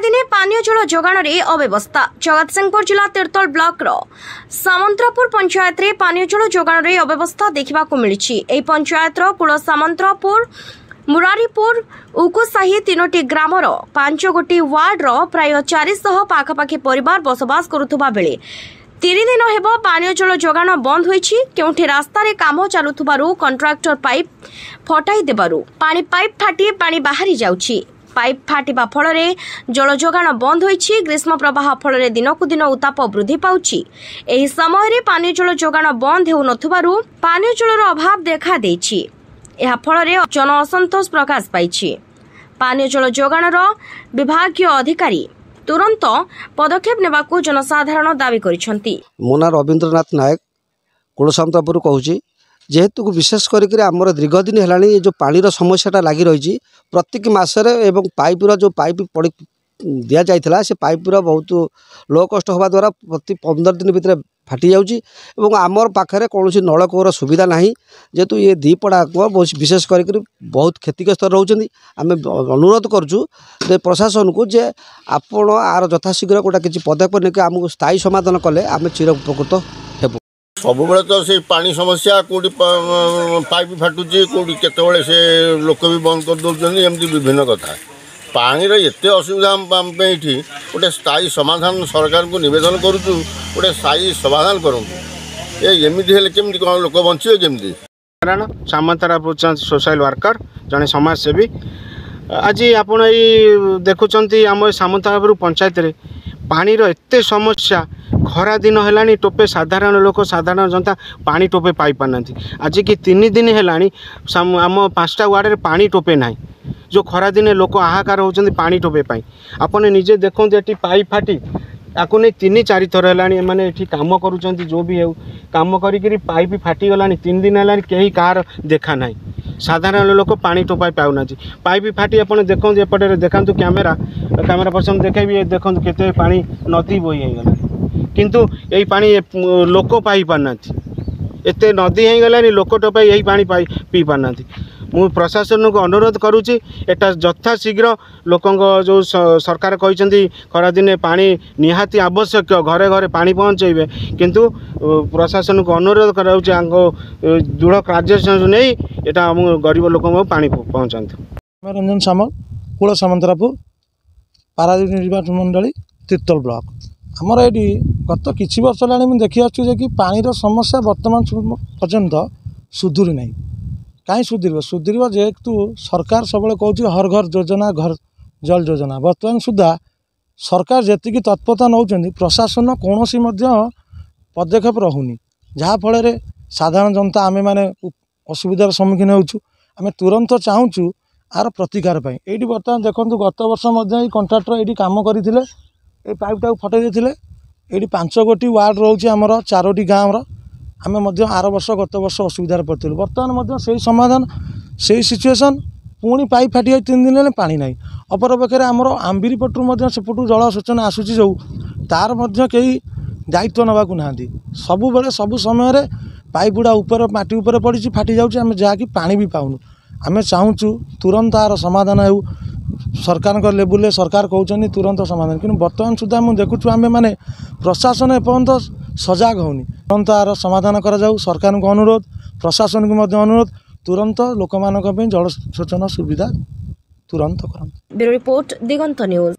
खरादिने पानीय जल जोगाण रे अव्यवस्था। जगतसिंहपुर जिला तीर्तोल ब्लॉक रो सामंतरापुर पंचायत रे पानीय जल जोगाण रे अव्यवस्था देखा मिली। एही पंचायत रो कूल सामंतरापुर मुरारीपुर उकुसाही तीनोटी ग्रामर 5 गोटी वार्ड रो प्राय 400 पाखापाखि परिवार बसवास करुथुबा बेले 3 दिन हेबो पानीय जल जोगाण बंद होईछि। केउठी रास्ता रे काम चालुथुबारु कंट्राक्टर पाइप फटाई देबारु पानी पाइप फाटी पानी बाहरी जाउछि। पाइप फाटिबा फଳରେ जल जोगाण बंद होईछि। ग्रीष्म प्रवाह फଳରେ दिनकु दिन उताप वृद्धि पाउछि। एही समय पानीय जल जोगाण बंद हेउ नथुबारु पानीय जलर अभाव देखा देछि। एहा फଳରେ जन असंतोष प्रकाश पाइछि। पानीय जल जोगाणर विभागीय अधिकारी तुरंत पदक्षेप नेबाकू जनसाधारण दाबी करिसंती। मोना रविंद्रनाथ नायक कुलसामंतपुर कहूँ जेहेतु विशेष करके आमर दीर्घ दिन है जो पानी समस्याटा लगी रही प्रत्येक मसरे एवं पाइपर जो पाइप पड़ दि जाता से पाइपर बहुत लो कस्ट हवा द्वारा प्रति 15 दिन भितर फाटी जाऊँगी। आमर पाखे कौन नलकूर सुविधा ना जेहेतु ये दीपड़ा विशेष करके बहुत क्षतिग्रस्त रोचे। आम अनुरोध करुँ प्रशासन को जे आपण आर यथाशीघ्र गोटा किसी पदक्षेप नहीं आमको स्थायी समाधान कले आम चिर उपकृत हेबु। सब तो से पानी समस्या कौटी पाइप फाटुची कौटी केतबले से लोक भी बंद कर दौरान एमती विभिन्न कथा पानीर एत असुविधा ये गोटे स्थायी समाधान सरकार को निवेदन करुचु गोटे स्थायी समाधान करूँ एमती हेल्ले केमती कौन लोक बचे केमती। सामंतरापुर सोशल वर्कर जड़े समाजसेवी आज आप देखुंत आम सामंतरापुर पंचायत रे पानीर एत समस्या खरा दिन है टोपे साधारण लोक साधारण जनता पानी टोपे पाई पाना। आज कि 3 दिन है आम 5टा वार्ड पानी टोपे ना जो खरा दिन लोक हाहाकार होती पानी टोपे पाई। आपने निजे देखते ये पाइप फाटी आपको नहीं 3-4 थर है मैंने ये कम कर जो भी है कम कर पाइप फाटीगला 3 दिन है कहीं कहार देखा ना साधारण लोक पानी टोपाई पाऊना। पाइप फाटी आप देखते एपटे देखा कैमेरा पर्सन देखे देखो केते पानी नदी बोही होगा किंतु यही पानी लोक पाई पारना एत नदी हो गला लोक टोपाई यही पानी पी पारना। मु प्रशासन को अनुरोध करुच्ची एटा यथा शीघ्र लोक जो सरकार कहते खरा दिने पानी निहाती आवश्यक घरे घरे पानी पहुँचे किंतु प्रशासन को अनुरोध कराऊँ दृढ़ कार्यानुष्ठान नहीं एटा हम गरीब लोक पानी पहुँचा। रंजन सामल कूल सामंतरापुर पारादीप निर्वाचन मंडली तीर्तोल ब्लॉक आमर ये गत किसी वर्ष है देखी आसुचे कि पानी समस्या बर्तमान पर्यंत सुधुरी ना कहीं सुधर जेहेतु सरकार सब कहूँ हर घर योजना घर जल योजना बर्तमान सुधा सरकार जी तत्परता नौ प्रशासन कौन पदक्षेप रोनी जहाँफल साधारण जनता आम मैंने असुविधार सम्मुखीन होमें तुरंत चाहूँ आर प्रतिकार ये बर्तमान देखो गत वर्ष कंट्राक्टर ये कम करते ये पाइपटा फटई देते ये 5 गोटी वार्ड रोचे आमर 4टी गाँव आम आर वर्ष गत वर्ष असुविधार पड़ू बर्तमान से समाधान से सिचुएसन पुणी पाइप फाटी 3 दिन है पानी ना अपरपक्षे आमर आंबिरी पटू सेपटू जल सूचना आसूसी जो तार कई दायित्व नवाक ना सबु बेले सब समय पाइप गुड़ा ऊपर माटी ऊपर पड़ी फाटी जाऊँगी आम जहाँकि पानी भी पाऊनु। आम चाहूँ तुरंत आर समाधान हो सरकार लेवल सरकार कहते तुरंत समाधान कि बर्तमान सुधा मुझे देखुँ आम मैंने प्रशासन एपर्यंत सजग होनी तुरंत आर समाधान करा सरकार को अनुरोध प्रशासन को अनुरोध तुरंत लोक जल सेचन सुविधा तुरंत कर। ब्यूरो रिपोर्ट दिगंत न्यूज।